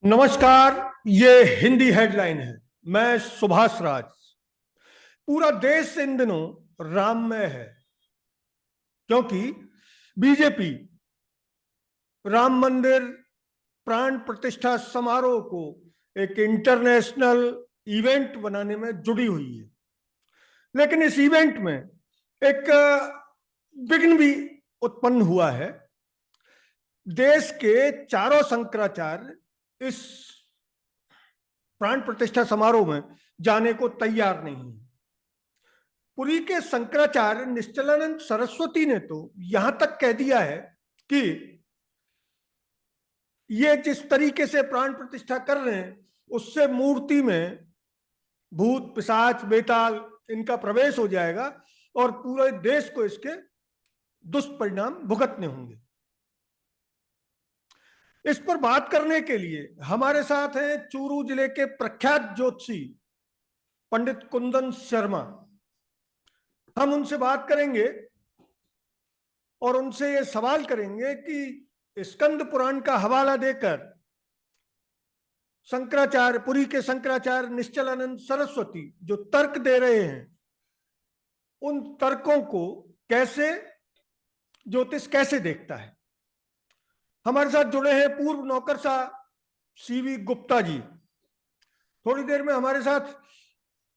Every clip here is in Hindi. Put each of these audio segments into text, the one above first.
नमस्कार। ये हिंदी हेडलाइन है। मैं सुभाष राज। पूरा देश इन दिनों राममय है, क्योंकि बीजेपी राम मंदिर प्राण प्रतिष्ठा समारोह को एक इंटरनेशनल इवेंट बनाने में जुड़ी हुई है। लेकिन इस इवेंट में एक विघ्न भी उत्पन्न हुआ है। देश के चारों शंकराचार्य इस प्राण प्रतिष्ठा समारोह में जाने को तैयार नहीं है। पुरी के शंकराचार्य निश्चलानंद सरस्वती ने तो यहां तक कह दिया है कि ये जिस तरीके से प्राण प्रतिष्ठा कर रहे हैं उससे मूर्ति में भूत पिशाच बेताल इनका प्रवेश हो जाएगा और पूरे देश को इसके दुष्परिणाम भुगतने होंगे। इस पर बात करने के लिए हमारे साथ हैं चूरू जिले के प्रख्यात ज्योतिषी पंडित कुंदन शर्मा। हम उनसे बात करेंगे और उनसे ये सवाल करेंगे कि स्कंद पुराण का हवाला देकर शंकराचार्य पुरी के शंकराचार्य निश्चलानंद सरस्वती जो तर्क दे रहे हैं उन तर्कों को कैसे ज्योतिष कैसे देखता है। हमारे साथ जुड़े हैं पूर्व नौकरशाह सीवी गुप्ता जी। थोड़ी देर में हमारे साथ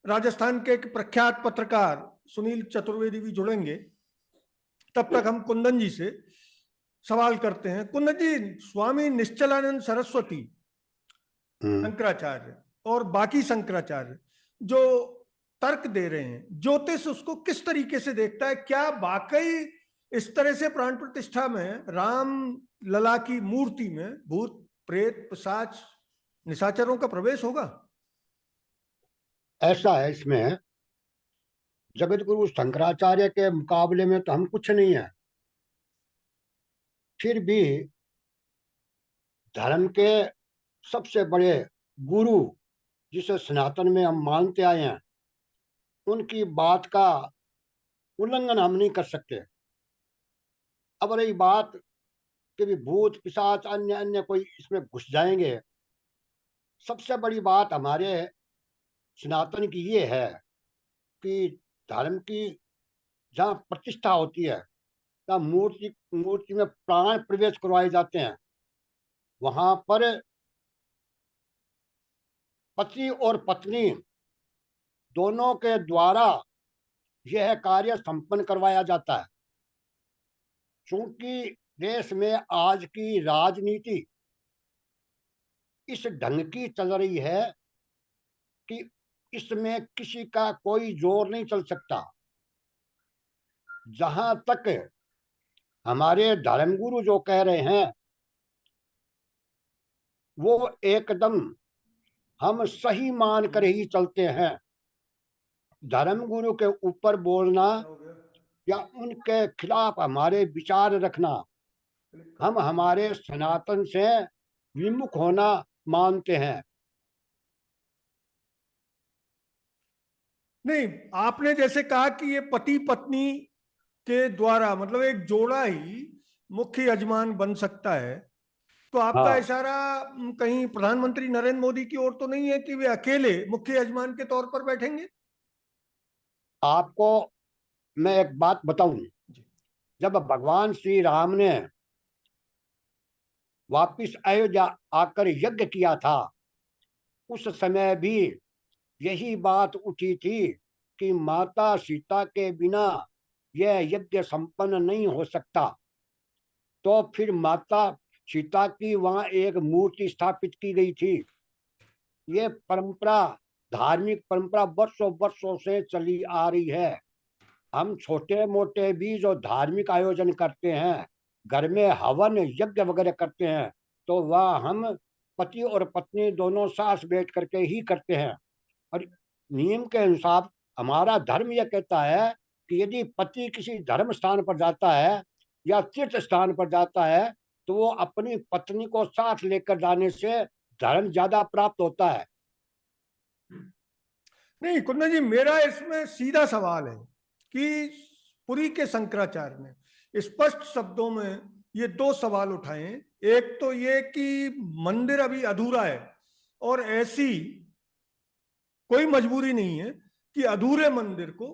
राजस्थान के एक प्रख्यात पत्रकार सुनील चतुर्वेदी भी जुड़ेंगे। तब तक हम कुंदन जी से सवाल करते हैं। कुंदन जी, स्वामी निश्चलानंद सरस्वती शंकराचार्य और बाकी शंकराचार्य जो तर्क दे रहे हैं, ज्योतिष उसको किस तरीके से देखता है? क्या वाकई इस तरह से प्राण प्रतिष्ठा में राम लला की मूर्ति में भूत प्रेत पिशाच निशाचरों का प्रवेश होगा? ऐसा है, इसमें जगत गुरु शंकराचार्य के मुकाबले में तो हम कुछ नहीं है। फिर भी धर्म के सबसे बड़े गुरु जिसे सनातन में हम मानते आए हैं, उनकी बात का उल्लंघन हम नहीं कर सकते। अब रही बात कि भी भूत पिशाच अन्य अन्य कोई इसमें घुस जाएंगे, सबसे बड़ी बात हमारे सनातन की ये है कि धर्म की जहाँ प्रतिष्ठा होती है, जहाँ मूर्ति मूर्ति में प्राण प्रवेश करवाए जाते हैं, वहां पर पति और पत्नी दोनों के द्वारा यह कार्य संपन्न करवाया जाता है। चूंकि देश में आज की राजनीति इस ढंग की चल रही है कि इसमें किसी का कोई जोर नहीं चल सकता। जहां तक हमारे धर्मगुरु जो कह रहे हैं वो एकदम हम सही मान कर ही चलते हैं। धर्मगुरु के ऊपर बोलना या उनके खिलाफ हमारे विचार रखना, हम हमारे सनातन से विमुख होना मानते हैं। नहीं, आपने जैसे कहा कि ये पति पत्नी के द्वारा मतलब एक जोड़ा ही मुख्य यजमान बन सकता है, तो आपका हाँ, इशारा कहीं प्रधानमंत्री नरेंद्र मोदी की ओर तो नहीं है कि वे अकेले मुख्य यजमान के तौर पर बैठेंगे? आपको मैं एक बात बताऊं। जी। जब भगवान श्री राम ने वापिस अयोध्या आकर यज्ञ किया था, उस समय भी यही बात उठी थी कि माता सीता के बिना यह यज्ञ संपन्न नहीं हो सकता। तो फिर माता सीता की वहां एक मूर्ति स्थापित की गई थी। ये परंपरा, धार्मिक परंपरा वर्षों वर्षों से चली आ रही है। हम छोटे मोटे भी जो धार्मिक आयोजन करते हैं, घर में हवन यज्ञ वगैरह करते हैं, तो वह हम पति और पत्नी दोनों साथ बैठ करके ही करते हैं। और नियम के अनुसार हमारा धर्म यह कहता है कि यदि पति किसी धर्म स्थान पर जाता है या तीर्थ स्थान पर जाता है, तो वो अपनी पत्नी को साथ लेकर जाने से धर्म ज्यादा प्राप्त होता है। नहीं कुंदन जी, मेरा इसमें सीधा सवाल है कि पुरी के शंकराचार्य ने स्पष्ट शब्दों में ये दो सवाल उठाए। एक तो ये कि मंदिर अभी अधूरा है, और ऐसी कोई मजबूरी नहीं है कि अधूरे मंदिर को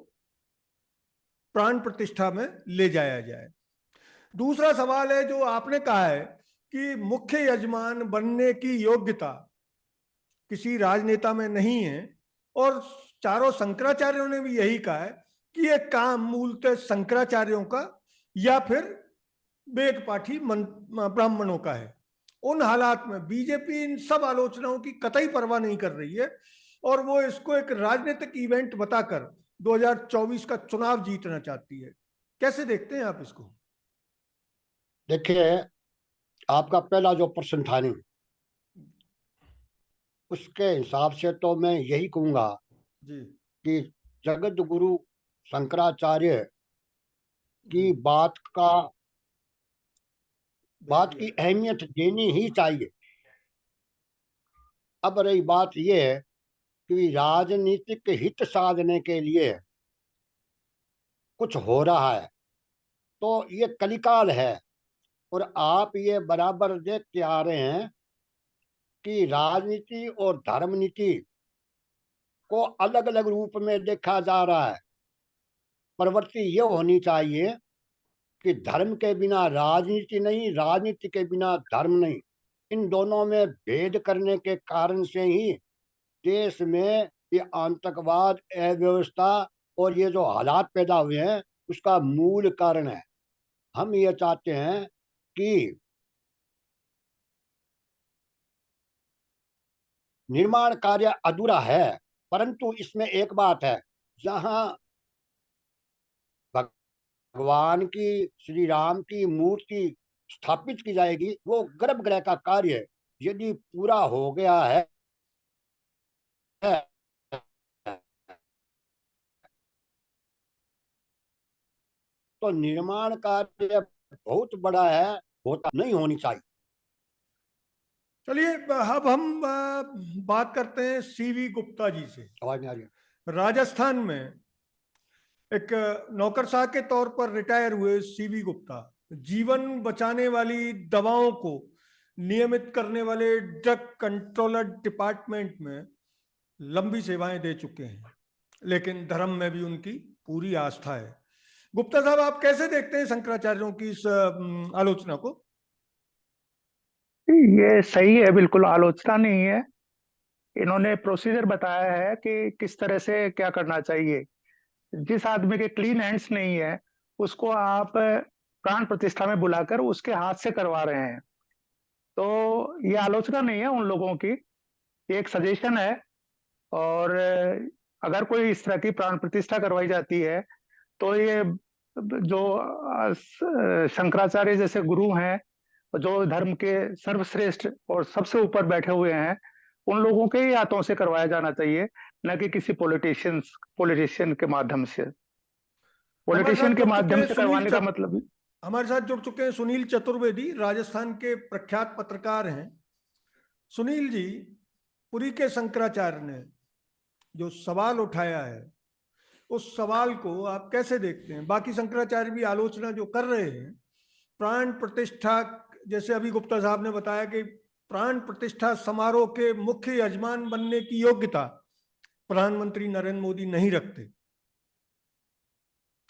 प्राण प्रतिष्ठा में ले जाया जाए। दूसरा सवाल है जो आपने कहा है कि मुख्य यजमान बनने की योग्यता किसी राजनेता में नहीं है, और चारों शंकराचार्यों ने भी यही कहा है कि यह काम मूलतः शंकराचार्यों का या फिर वेद पाठी ब्राह्मणों का है। उन हालात में बीजेपी इन सब आलोचनाओं की कतई परवाह नहीं कर रही है, और वो इसको एक राजनीतिक इवेंट बताकर 2024 का चुनाव जीतना चाहती है। कैसे देखते हैं आप इसको? देखिए, आपका पहला जो प्रश्न था नहीं, उसके हिसाब से तो मैं यही कहूंगा जी कि जगत गुरु शंकराचार्य जी। की बात की अहमियत देनी ही चाहिए। अब रही बात यह है कि राजनीतिक हित साधने के लिए कुछ हो रहा है, तो ये कलिकाल है। और आप ये बराबर देखते आ रहे हैं कि राजनीति और धर्म नीति को अलग अलग रूप में देखा जा रहा है। प्रवृत्ति ये होनी चाहिए कि धर्म के बिना राजनीति नहीं, राजनीति के बिना धर्म नहीं। इन दोनों में भेद करने के कारण से ही देश में ये आतंकवाद, अव्यवस्था और ये जो हालात पैदा हुए हैं, उसका मूल कारण है। हम ये चाहते हैं कि निर्माण कार्य अधूरा है, परंतु इसमें एक बात है, जहां भगवान की, श्री राम की मूर्ति स्थापित की जाएगी, वो गर्भगृह का कार्य यदि पूरा हो गया है तो निर्माण कार्य बहुत बड़ा है, होता नहीं होनी चाहिए। चलिए, अब हम बात करते हैं सीवी गुप्ता जी से। आवाज नहीं आ रही है? राजस्थान में एक नौकरशाह के तौर पर रिटायर हुए सीवी गुप्ता जीवन बचाने वाली दवाओं को नियमित करने वाले ड्रग कंट्रोलर डिपार्टमेंट में लंबी सेवाएं दे चुके हैं, लेकिन धर्म में भी उनकी पूरी आस्था है। गुप्ता साहब, आप कैसे देखते हैं शंकराचार्यों की इस आलोचना को? ये सही है, बिल्कुल आलोचना नहीं है। इन्होंने प्रोसीजर बताया है कि किस तरह से क्या करना चाहिए। जिस आदमी के क्लीन हैंड्स नहीं है, उसको आप प्राण प्रतिष्ठा में बुलाकर उसके हाथ से करवा रहे हैं। तो ये आलोचना नहीं है उन लोगों की, ये एक सजेशन है। और अगर कोई इस तरह की प्राण प्रतिष्ठा करवाई जाती है, तो ये जो शंकराचार्य जैसे गुरु हैं, जो धर्म के सर्वश्रेष्ठ और सबसे ऊपर बैठे हुए हैं, उन लोगों के ही हाथों से करवाया जाना चाहिए, न कि किसी पॉलिटिशियन के माध्यम से। हमारे पॉलिटिशियन साथ के जुड़ चुके माध्यम हैं से करवाने का मतलब। हमारे साथ जुड़ चुके हैं सुनील चतुर्वेदी, राजस्थान के प्रख्यात पत्रकार हैं। सुनील जी, पुरी के शंकराचार्य ने जो सवाल उठाया है, उस सवाल को आप कैसे देखते हैं? बाकी शंकराचार्य भी आलोचना जो कर रहे हैं प्राण प्रतिष्ठा, जैसे अभी गुप्ता साहब ने बताया कि प्राण प्रतिष्ठा समारोह के मुख्य यजमान बनने की योग्यता प्रधानमंत्री नरेंद्र मोदी नहीं रखते।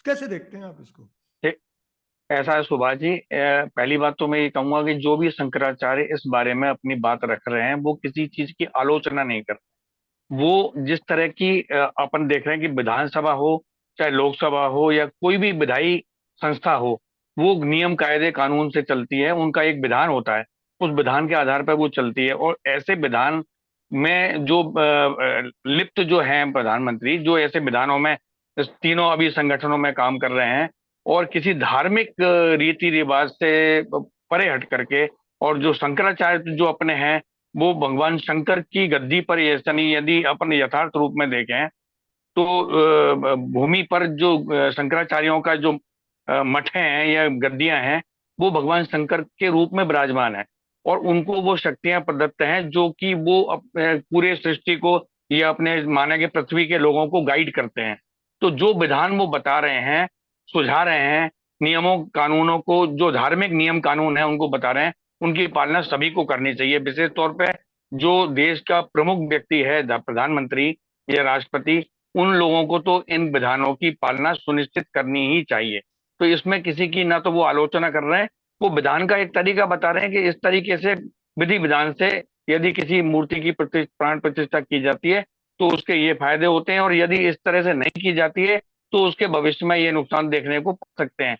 कैसे देखते हैं आप इसको? ए- ऐसा है सुभाष जी, पहली बात तो मैं ये कहूंगा कि जो भी शंकराचार्य इस बारे में अपनी बात रख रहे हैं, वो किसी चीज की आलोचना नहीं कर। वो जिस तरह की अपन देख रहे हैं कि विधानसभा हो, चाहे लोकसभा हो, या कोई भी विधायी संस्था हो, वो नियम कायदे कानून से चलती है। उनका एक विधान होता है, उस विधान के आधार पर वो चलती है। और ऐसे विधान में जो लिप्त जो हैं प्रधानमंत्री, जो ऐसे विधानों में इस तीनों अभी संगठनों में काम कर रहे हैं, और किसी धार्मिक रीति रिवाज से परे हट करके, और जो शंकराचार्य जो अपने हैं, वो भगवान शंकर की गद्दी पर, ऐसा नहीं, यदि अपन यथार्थ रूप में देखें तो भूमि पर जो शंकराचार्यों का जो मठ हैं या गद्दियां हैं, वो भगवान शंकर के रूप में विराजमान है। और उनको वो शक्तियां प्रदत्त हैं जो कि वो पूरे सृष्टि को या अपने माने के पृथ्वी के लोगों को गाइड करते हैं। तो जो विधान वो बता रहे हैं, सुझा रहे हैं, नियमों कानूनों को, जो धार्मिक नियम कानून है उनको बता रहे हैं, उनकी पालना सभी को करनी चाहिए। विशेष तौर पे जो देश का प्रमुख व्यक्ति है, प्रधानमंत्री या राष्ट्रपति, उन लोगों को तो इन विधानों की पालना सुनिश्चित करनी ही चाहिए। तो इसमें किसी की ना तो वो आलोचना कर रहे हैं, वो विधान का एक तरीका बता रहे हैं कि इस तरीके से विधि विधान से यदि किसी मूर्ति की प्राण प्रतिष्ठा की जाती है तो उसके ये फायदे होते हैं, और यदि इस तरह से नहीं की जाती है तो उसके भविष्य में ये नुकसान देखने को पड़ सकते हैं।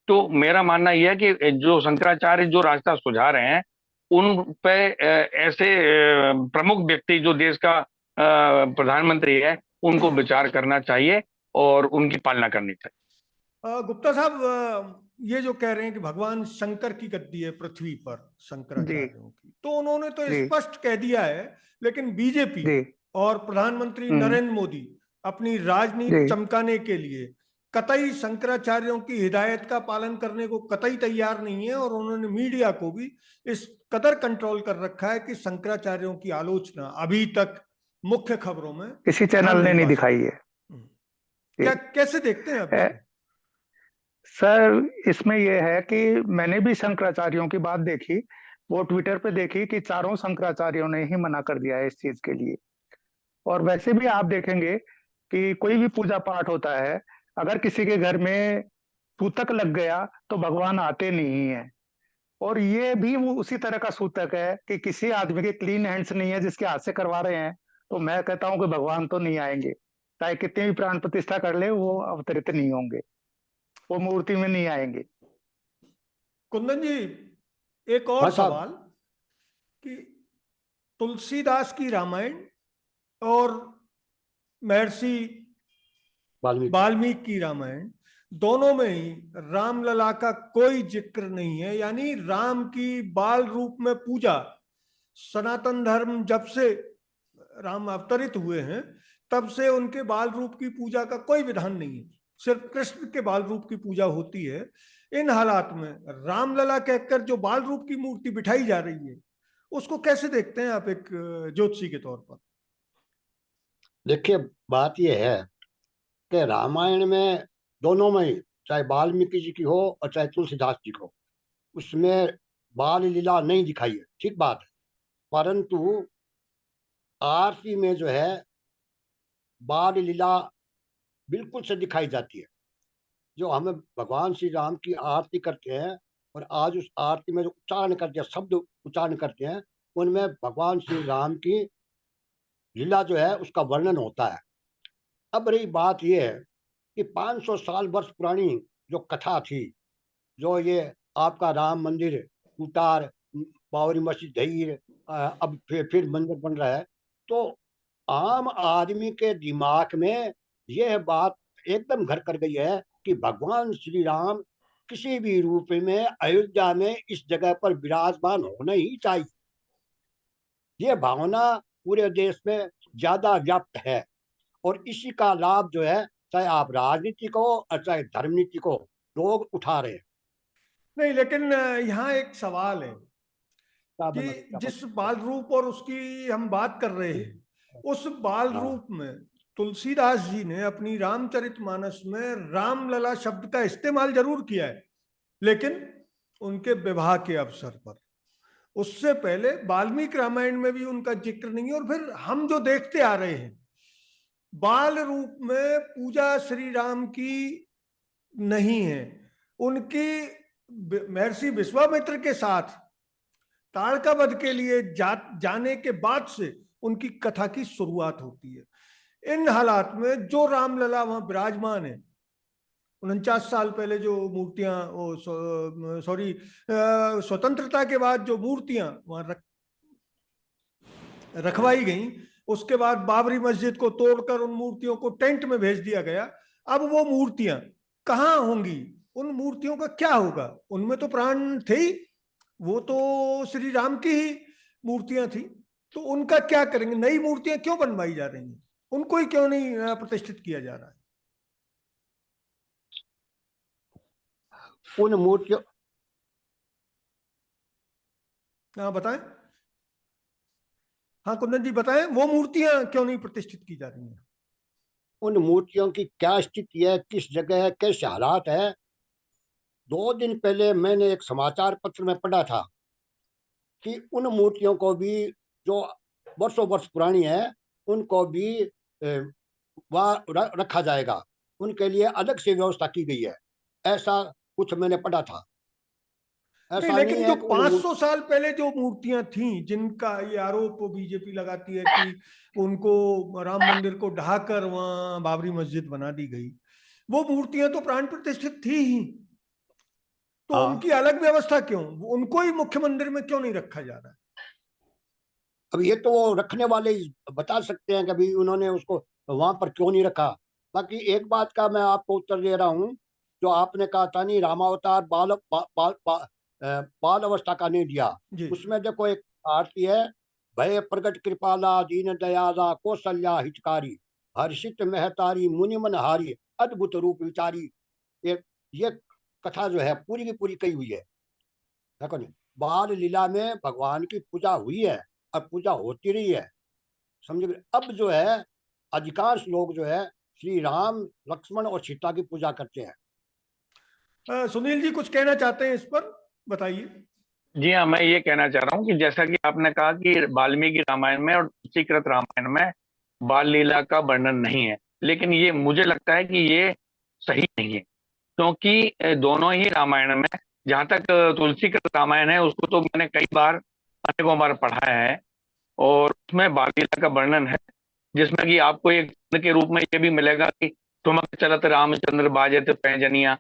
तो मेरा मानना यह है कि जो शंकराचार्य जो रास्ता सुझा रहे हैं, उन पे ऐसे प्रमुख व्यक्ति जो देश का प्रधानमंत्री है, उनको विचार करना चाहिए और उनकी पालना करनी चाहिए। गुप्ता साहब, ये जो कह रहे हैं कि भगवान शंकर की गद्दी है पृथ्वी पर शंकराचार्यों की, तो उन्होंने तो जी स्पष्ट कह दिया है, लेकिन बीजेपी जी और प्रधानमंत्री हम्म, नरेंद्र मोदी अपनी राजनीति जी चमकाने के लिए कतई शंकराचार्यों की हिदायत का पालन करने को कतई तैयार नहीं है, और उन्होंने मीडिया को भी इस कदर कंट्रोल कर रखा है कि शंकराचार्यों की आलोचना अभी तक मुख्य खबरों में किसी स्थान चैनल ने नहीं पा दिखाई है। सकी। क्या जी कैसे देखते हैं आप ए, इसको? सर, इसमें यह है कि मैंने भी शंकराचार्यों की बात देखी, वो ट्विटर पे देखी कि चारों शंकराचार्यों ने ही मना कर दिया है इस चीज के लिए। और वैसे भी आप देखेंगे कि कोई भी पूजा पाठ होता है, अगर किसी के घर में सूतक लग गया तो भगवान आते नहीं है। और ये भी वो उसी तरह का सूतक है कि किसी आदमी के क्लीन हैंड्स नहीं है जिसके हाथ से करवा रहे हैं, तो मैं कहता हूं कि भगवान तो नहीं आएंगे। चाहे कितनी भी प्राण प्रतिष्ठा कर ले, वो अवतरित नहीं होंगे, वो मूर्ति में नहीं आएंगे। कुंदन जी, एक और हाँ साहब। सवाल कि तुलसीदास की रामायण और महर्षि वाल्मीकि। वाल्मीकि की रामायण, दोनों में ही रामलला का कोई जिक्र नहीं है। यानी राम की बाल रूप में पूजा, सनातन धर्म जब से राम अवतरित हुए हैं तब से उनके बाल रूप की पूजा का कोई विधान नहीं है, सिर्फ कृष्ण के बाल रूप की पूजा होती है। इन हालात में रामलला कहकर जो बाल रूप की मूर्ति बिठाई जा रही है, उसको कैसे देखते हैं आप एक ज्योतिषी के तौर पर? देखिए, बात यह है कि रामायण में दोनों में ही, चाहे वाल्मीकि जी की हो और चाहे तुलसीदास जी को, उसमें बाल लीला नहीं दिखाई है, ठीक बात है। परंतु आरती में जो है बाल लीला बिल्कुल से दिखाई जाती है। जो हमें भगवान श्री राम की आरती करते हैं और आज उस आरती में जो उच्चारण करते हैं, शब्द उच्चारण करते हैं, उनमें भगवान श्री राम की लीला जो है उसका वर्णन होता है। अब रही बात यह है कि 500 साल वर्ष पुरानी जो कथा थी, जो ये आपका राम मंदिर टूटार, बाबरी मस्जिद ढही, अब फिर मंदिर बन रहा है, तो आम आदमी के दिमाग में यह बात एकदम घर कर गई है कि भगवान श्री राम किसी भी रूप में अयोध्या में इस जगह पर विराजमान होना ही चाहिए। यह भावना पूरे देश में ज्यादा व्याप्त है, और इसी का लाभ जो है, चाहे आप राजनीति को और चाहे धर्म नीति को, लोग उठा रहे हैं। नहीं, लेकिन यहाँ एक सवाल है क्या कि बना क्या जिस बना- बाल रूप और उसकी हम बात कर रहे हैं, उस बाल हाँ, रूप में तुलसीदास जी ने अपनी रामचरितमानस में रामलला शब्द का इस्तेमाल जरूर किया है, लेकिन उनके विवाह के अवसर पर। उससे पहले वाल्मीकि रामायण में भी उनका जिक्र नहीं है। और फिर हम जो देखते आ रहे हैं, बाल रूप में पूजा श्री राम की नहीं है। उनकी महर्षि विश्वामित्र के साथ ताड़का वध के लिए जाने के बाद से उनकी कथा की शुरुआत होती है। इन हालात में जो रामलला वहां विराजमान है, 49 साल पहले जो मूर्तियां, सॉरी, स्वतंत्रता के बाद जो मूर्तियां वहां रखवाई गई, उसके बाद बाबरी मस्जिद को तोड़कर उन मूर्तियों को टेंट में भेज दिया गया। अब वो मूर्तियां कहाँ होंगी? उन मूर्तियों का क्या होगा? उनमें तो प्राण थे ही, वो तो श्री राम की ही मूर्तियां थी, तो उनका क्या करेंगे? नई मूर्तियां क्यों बनवाई जा रही हैं? उनको ही क्यों नहीं प्रतिष्ठित किया जा रहा है? उन मूर्तियों हाँ बताएं। हाँ कुंदन जी बताएं, वो मूर्तियां क्यों नहीं प्रतिष्ठित की जा रही हैं? उन मूर्तियों की क्या स्थिति है, किस जगह है, कैसे हालात है। 2 दिन पहले मैंने एक समाचार पत्र में पढ़ा था कि उन मूर्तियों को भी जो वर्षों वर्ष पुरानी है उनको भी वहाँ रखा जाएगा, उनके लिए अलग से व्यवस्था की गई है, ऐसा कुछ मैंने पढ़ा था। नहीं, ऐसा नहीं लेकिन जो है कि उन 500 साल पहले जो मूर्तियां थीं, जिनका ये आरोप बीजेपी लगाती है कि उनको राम मंदिर को ढहाकर वहां बाबरी मस्जिद बना दी गई, वो मूर्तियां तो प्राण प्रतिष्ठित थी ही, तो हाँ, उनकी अलग व्यवस्था क्यों? उनको ही मुख्य मंदिर में क्यों नहीं रखा जा रहा है? अब ये तो वो रखने वाले ही बता सकते हैं कि अभी उन्होंने उसको वहां पर क्यों नहीं रखा। बाकी एक बात का मैं आपको उत्तर दे रहा हूँ, जो आपने कहा था नहीं रामावतार बाल अवस्था का नहीं दिया, जी। उसमें देखो एक आरती है, भय प्रगट कृपाला दीन दयाला कौशल्या हितकारी हर्षित महतारी मुनि मन हारी अद्भुत रूप विचारी। ये कथा जो है पूरी की पूरी कही हुई है, देखो नहीं, बाल लीला में भगवान की पूजा हुई है और पूजा होती रही है, समझे। अब जो है अधिकांश लोग जो है श्री राम लक्ष्मण और सीता की पूजा करते हैं। सुनील जी कुछ कहना चाहते हैं इस पर, बताइए। जी हाँ, मैं ये कहना चाह रहा हूँ कि जैसा कि आपने कहा कि वाल्मीकि रामायण में और तुलसीकृत रामायण में बाल लीला का वर्णन नहीं है, लेकिन ये मुझे लगता है कि ये सही नहीं है, क्योंकि दोनों ही रामायण में, जहाँ तक तुलसीकृत रामायण है उसको तो मैंने कई बार अनेकों बार पढ़ा है, और उसमें बाल लीला का वर्णन है, जिसमें कि आपको एक के रूप में ये भी मिलेगा कि ठुमक चलत रामचंद्र बाजत पैंजनिया।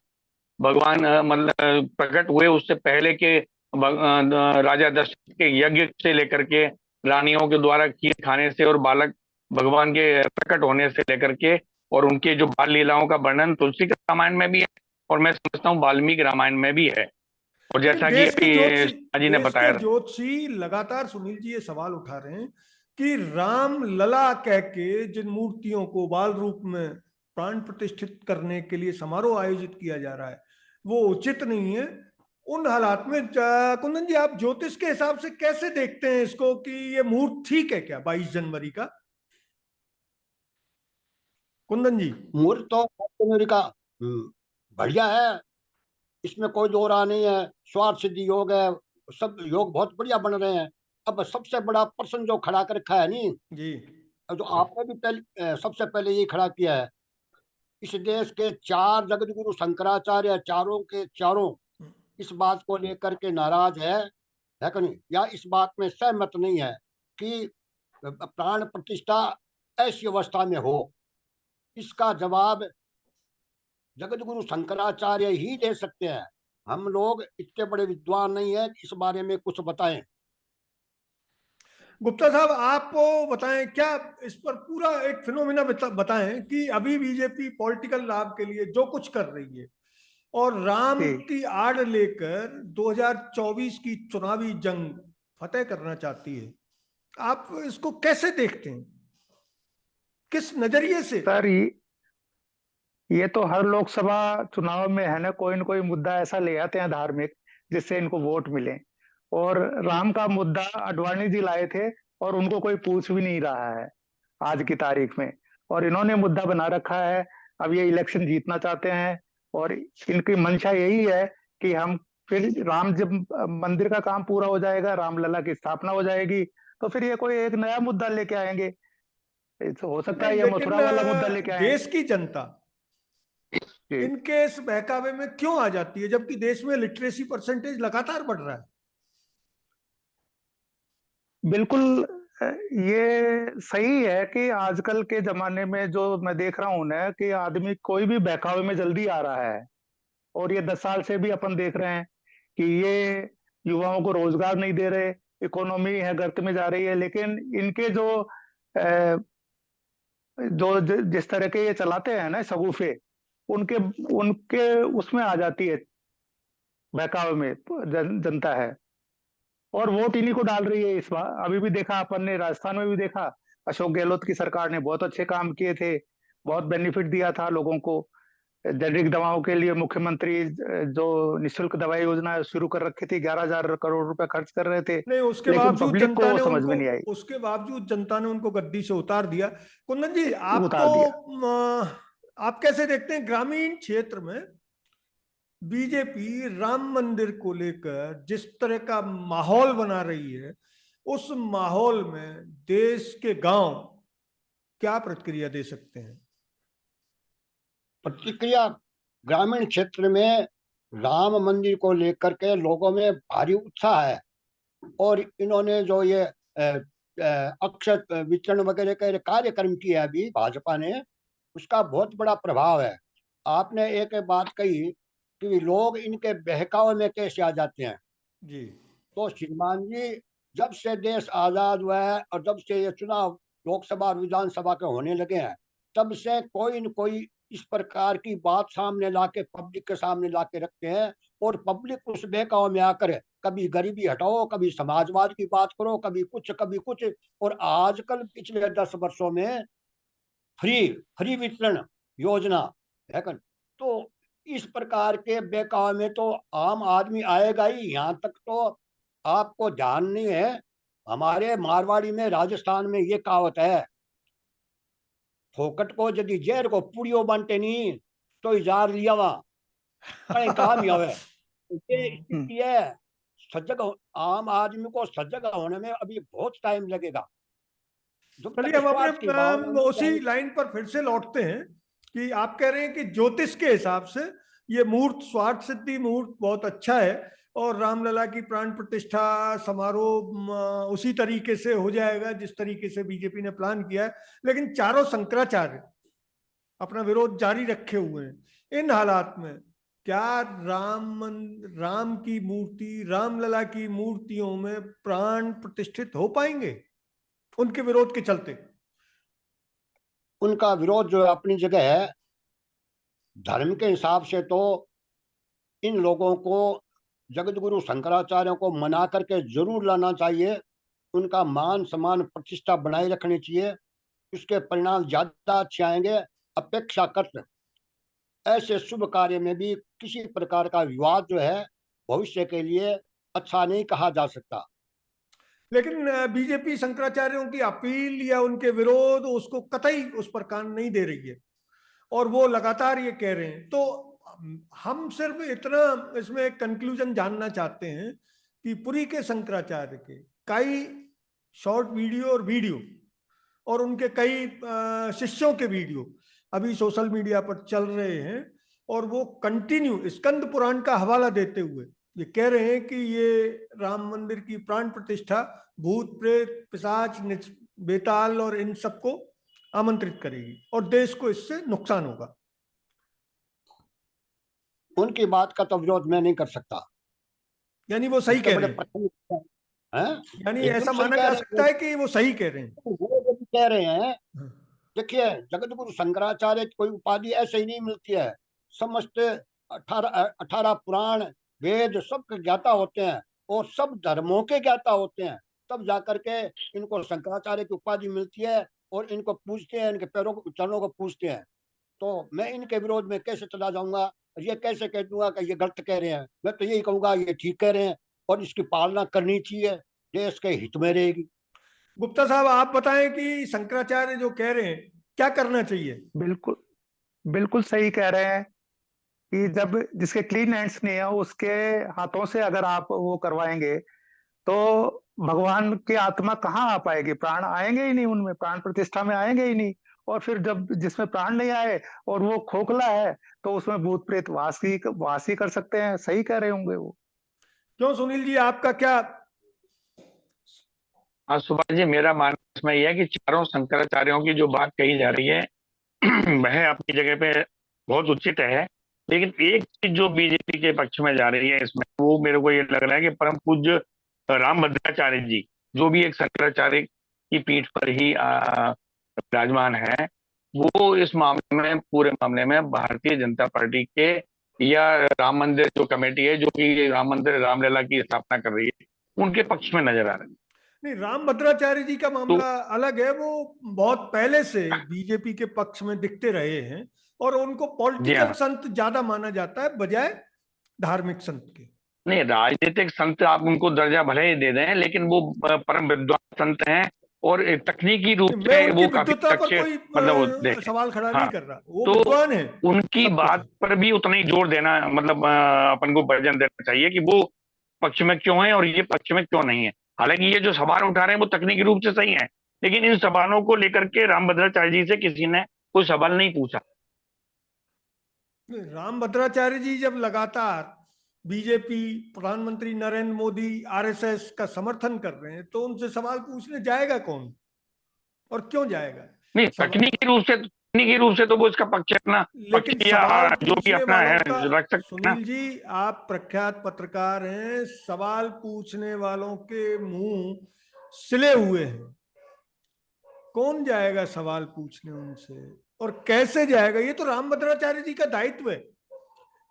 भगवान मतलब प्रकट हुए उससे पहले के राजा दशरथ के यज्ञ से लेकर के, रानियों के द्वारा खीर खाने से और बालक भगवान के प्रकट होने से लेकर के, और उनके जो बाल लीलाओं का वर्णन तुलसी के रामायण में भी है, और मैं समझता हूँ वाल्मीकि रामायण में भी है। और लेकिन जैसा कि अभी जी ने देश के बताया। ज्योतिषी लगातार सुनील जी ये सवाल उठा रहे हैं कि राम लला कह के जिन मूर्तियों को बाल रूप में प्राण प्रतिष्ठित करने के लिए समारोह आयोजित किया जा रहा है वो उचित नहीं है। उन हालात में कुंदन जी, आप ज्योतिष के हिसाब से कैसे देखते हैं इसको कि ये मुहूर्त ठीक है क्या 22 जनवरी का? कुंदन जी। मुहूर्त तो जनवरी का बढ़िया है, इसमें कोई दो राह नहीं है, स्वार्थ सिद्धि योग है, सब योग बहुत बढ़िया बन रहे हैं। अब सबसे बड़ा प्रश्न जो खड़ा कर रखा है नहीं, जी। जो आपने भी पहले सबसे पहले ये खड़ा किया है, इस देश के चार जगत गुरु शंकराचार्य चारों के चारों इस बात को लेकर के नाराज है कि नहीं, या इस बात में सहमत नहीं है कि प्राण प्रतिष्ठा ऐसी अवस्था में हो। इसका जवाब जगत गुरु शंकराचार्य ही दे सकते हैं, हम लोग इतने बड़े विद्वान नहीं है कि इस बारे में कुछ बताएं। गुप्ता साहब, आप बताएं क्या इस पर पूरा एक फिनोमिना बताएं कि अभी बीजेपी पॉलिटिकल लाभ के लिए जो कुछ कर रही है और राम जी की आड़ लेकर 2024 की चुनावी जंग फतेह करना चाहती है, आप इसको कैसे देखते हैं, किस नजरिए से? सर, ये तो हर लोकसभा चुनाव में है ना, कोई न कोई मुद्दा ऐसा ले आते हैं धार्मिक जिससे इनको वोट मिले। और राम का मुद्दा अडवाणी जी लाए थे और उनको कोई पूछ भी नहीं रहा है आज की तारीख में, और इन्होंने मुद्दा बना रखा है। अब ये इलेक्शन जीतना चाहते हैं और इनकी मंशा यही है कि हम फिर राम जब मंदिर का काम पूरा हो जाएगा, रामलला की स्थापना हो जाएगी, तो फिर ये कोई एक नया मुद्दा लेके आएंगे। हो सकता नहीं, है ये लेकिन मथुरा वाला मुद्दा लेके आए। देश की जनता जी इनके इस बहकावे में क्यों आ जाती है जबकि देश में लिटरेसी परसेंटेज लगातार बढ़ रहा है? बिल्कुल। ये सही है कि आजकल के जमाने में जो मैं देख रहा हूं ना कि आदमी कोई भी बहकावे में जल्दी आ रहा है। और ये 10 साल से भी अपन देख रहे हैं कि ये युवाओं को रोजगार नहीं दे रहे, इकोनॉमी है गर्त में जा रही है, लेकिन इनके अ, जिस तरह के ये चलाते हैं ना सगुफे, उनके उनके उसमें आ जाती है बहकावे में जनता है, और वोट इन्हीं को डाल रही है इस बार। अभी भी देखा अपन ने, राजस्थान में भी देखा, अशोक गहलोत की सरकार ने बहुत अच्छे काम किए थे, बहुत बेनिफिट दिया था लोगों को। जेनरिक दवाओं के लिए मुख्यमंत्री जो निशुल्क दवाई योजना शुरू कर रखी थी, 11,000 करोड़ रुपए खर्च कर रहे थे, नहीं, उसके लेकिन बावजूद पब्लिक को जनता वो ने समझ उनको में नहीं आई। उसके बावजूद जनता ने उनको गद्दी से उतार दिया। कुंदन जी, आप उतार तो दिया। आप कैसे देखते हैं ग्रामीण क्षेत्र में बीजेपी राम मंदिर को लेकर जिस तरह का माहौल बना रही है, उस माहौल में देश के गांव क्या प्रतिक्रिया दे सकते हैं? प्रतिक्रिया, ग्रामीण क्षेत्र में राम मंदिर को लेकर के लोगों में भारी उत्साह है। और इन्होंने जो ये अक्षय वितरण वगैरह के कार्यक्रम किया है अभी भाजपा ने, उसका बहुत बड़ा प्रभाव है। आपने एक बात कही कि लोग इनके बहकावे में कैसे आ जाते हैं। जी। तो श्रीमान जी, जब से देश आजाद हुआ है और जब से ये चुनाव लोकसभा और विधानसभा के होने लगे हैं, तब से कोई न कोई इस प्रकार की बात सामने लाके पब्लिक के सामने लाके रखते हैं। और पब्लिक उस बहकावे में आकर कभी गरीबी हटाओ, कभी समाजवाद की बात करो, कभी कुछ कभी कुछ। और आजकल पिछले 10 वर्षों में फ्री फ्री वितरण योजना है कर, तो इस प्रकार के बहकावे में तो आम आदमी आएगा ही। यहाँ तक तो आपको ध्यान नहीं है, हमारे मारवाड़ी में, राजस्थान में ये कहावत है, फोकट को यदि जहर को पुड़ियो बांटे नहीं तो इजार लिया वहां कहीं काम ही आवे। ये स्थिति है। सजग आम आदमी को सजग होने में अभी बहुत टाइम लगेगा। जब चलिए तक हम अपने स्वार्थ की भावना नहीं उसी लाइन पर फिर से लौटते हैं कि आप कह रहे हैं कि ज्योतिष के हिसाब से ये मुहूर्त, स्वार्थ सिद्धि मुहूर्त बहुत अच्छा है और रामलला की प्राण प्रतिष्ठा समारोह उसी तरीके से हो जाएगा जिस तरीके से बीजेपी ने प्लान किया है। लेकिन चारों शंकराचार्य अपना विरोध जारी रखे हुए हैं। इन हालात में क्या राम की मूर्ति, रामलला की मूर्तियों में प्राण प्रतिष्ठित हो पाएंगे उनके विरोध के चलते? उनका विरोध जो अपनी जगह है, धर्म के हिसाब से तो इन लोगों को, जगत गुरु शंकराचार्यों को मना करके जरूर लाना चाहिए। उनका मान सम्मान प्रतिष्ठा बनाए रखनी चाहिए। उसके परिणाम ज्यादा अच्छे आएंगे। अपेक्षाकृत ऐसे शुभ कार्य में भी किसी प्रकार का विवाद जो है भविष्य के लिए अच्छा नहीं कहा जा सकता। लेकिन बीजेपी शंकराचार्यों की अपील या उनके विरोध उसको कतई उस पर कान नहीं दे रही है और वो लगातार ये कह रहे हैं। तो हम सिर्फ इतना इसमें एक कंक्लूजन जानना चाहते हैं कि पुरी के शंकराचार्य के कई शॉर्ट वीडियो और उनके कई शिष्यों के वीडियो अभी सोशल मीडिया पर चल रहे हैं और वो कंटिन्यू स्कंद पुराण का हवाला देते हुए ये कह रहे हैं कि ये राम मंदिर की प्राण प्रतिष्ठा भूत प्रेत पिशाच बेताल और इन सबको आमंत्रित करेगी और देश को इससे नुकसान होगा। उनकी बात का तो विरोध मैं नहीं कर सकता। यानी वो सही उसके कह बड़े रहे हैं? प्रश्न हैं। यानी एकदम ऐसा सही माना कह जा रहे सकता हैं। है कि वो सही कह रहे हैं? वो जो भी कह रहे हैं, हाँ। देखिए, जगत गुरु शंकराचार्य की कोई उपाधि ऐसे ही नहीं मिलती है। समस्त 18 पुराण वेद सब के ज्ञाता होते हैं और सब धर्मों के ज्ञाता होते हैं, तब जाकर के इनको शंकराचार्य की उपाधि मिलती है। और इनको पूजते हैं, इनके पैरों को, चरणों को पूजते हैं। तो मैं इनके विरोध में कैसे चला जाऊंगा और ये कैसे कह दूंगा कि ये गलत कह रहे हैं। मैं तो यही कहूंगा ये ठीक कह रहे हैं और इसकी पालना करनी चाहिए, देश के हित में रहेगी। गुप्ता साहब आप बताएं कि शंकराचार्य जो कह रहे हैं क्या करना चाहिए? बिल्कुल बिल्कुल सही कह रहे हैं कि जब जिसके क्लीन हैंड्स नहीं है उसके हाथों से अगर आप वो करवाएंगे तो भगवान की आत्मा कहाँ आ पाएगी? प्राण आएंगे ही नहीं, उनमें प्राण प्रतिष्ठा में आएंगे ही नहीं। और फिर जब जिसमें प्राण नहीं आए और वो खोखला है तो उसमें भूत प्रेत वास ही कर सकते हैं। सही कह रहे होंगे वो। क्यों सुनील जी, आपका क्या? हाँ सुभाष जी, मेरा मानना इसमें यह है कि चारों शंकराचार्यों की जो बात कही जा रही है वह अपनी जगह पे बहुत उचित है। लेकिन एक चीज जो बीजेपी के पक्ष में जा रही है इसमें, वो मेरे को ये लग रहा है कि परम पूज्य रामभद्राचार्य जी, जो भी एक शंकराचार्य की पीठ पर ही विराजमान है, वो इस मामले में, पूरे मामले में भारतीय जनता पार्टी के या राम मंदिर जो कमेटी है जो कि राम मंदिर रामलला की स्थापना कर रही है, उनके पक्ष में नजर आ रहे हैं। नहीं, राम भद्राचार्य जी का तो मामला अलग है। वो बहुत पहले से बीजेपी के पक्ष में दिखते रहे हैं और उनको जी पॉलिटिकल हाँ, संत ज्यादा माना जाता है बजाय धार्मिक संत के। नहीं राजनीतिक संत आप उनको दर्जा भले ही दे दें, लेकिन वो परम विद्वान संत हैं और तकनीकी रूप मैं से उनकी वो काफी विद्वता पर अच्छे, कोई मतलब वो देखें। सवाल खड़ा हाँ, नहीं कर रहा, वो तो विद्वान है, उनकी सब कुछ बात है। पर भी उतना ही जोर देना, मतलब अपन को वजन देना चाहिए कि वो पक्ष में क्यों है और ये पक्ष में क्यों नहीं है। हालांकि ये जो सवाल उठा रहे हैं वो तकनीकी रूप से सही है, लेकिन इन सवालों को लेकर के रामभद्राचार्य जी से किसी ने कोई सवाल नहीं पूछा। राम भद्राचार्य जी जब लगातार बीजेपी, प्रधानमंत्री नरेंद्र मोदी, आरएसएस का समर्थन कर रहे हैं तो उनसे सवाल पूछने जाएगा कौन और क्यों जाएगा? नहीं, तकनीकी रूप से तो वो इसका पक्ष अपना पक्ष लेकिन या सवाल जो भी पूछने अपना वालों है का, रख सकते हैं ना। सुनील जी आप प्रख्यात पत्रकार हैं, सवाल पूछने वालों के मुंह सिले हुए हैं, कौन जाएगा सवाल पूछने उनसे और कैसे जाएगा? ये तो रामभद्राचार्य जी का दायित्व है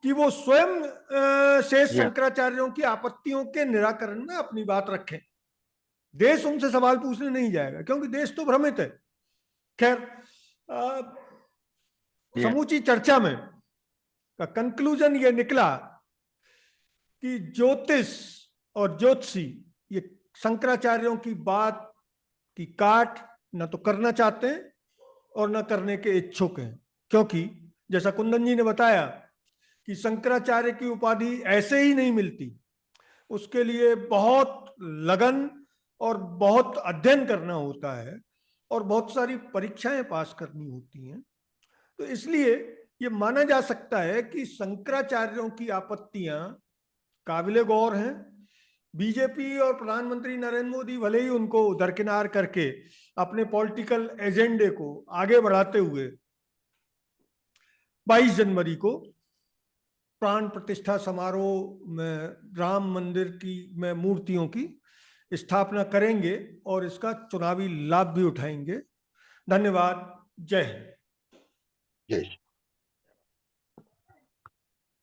कि वो स्वयं शेष जी हाँ। शंकराचार्यों की आपत्तियों के निराकरण में अपनी बात रखें। देश उनसे सवाल पूछने नहीं जाएगा क्योंकि देश तो भ्रमित है। खैर, जी हाँ। समूची चर्चा में का कंक्लूजन ये निकला कि ज्योतिष और ज्योतिषी ये शंकराचार्यों की बात की काट न तो करना चाहते हैं और न करने के इच्छुक हैं, क्योंकि जैसा कुंदन जी ने बताया कि शंकराचार्य की उपाधि ऐसे ही नहीं मिलती, उसके लिए बहुत लगन और बहुत अध्ययन करना होता है और बहुत सारी परीक्षाएं पास करनी होती हैं। तो इसलिए ये माना जा सकता है कि शंकराचार्यों की आपत्तियां काबिले गौर हैं। बीजेपी और प्रधानमंत्री नरेंद्र मोदी भले ही उनको दरकिनार करके अपने पॉलिटिकल एजेंडे को आगे बढ़ाते हुए 22 जनवरी को प्राण प्रतिष्ठा समारोह में राम मंदिर की में मूर्तियों की स्थापना करेंगे और इसका चुनावी लाभ भी उठाएंगे। धन्यवाद। जय हिंद। जय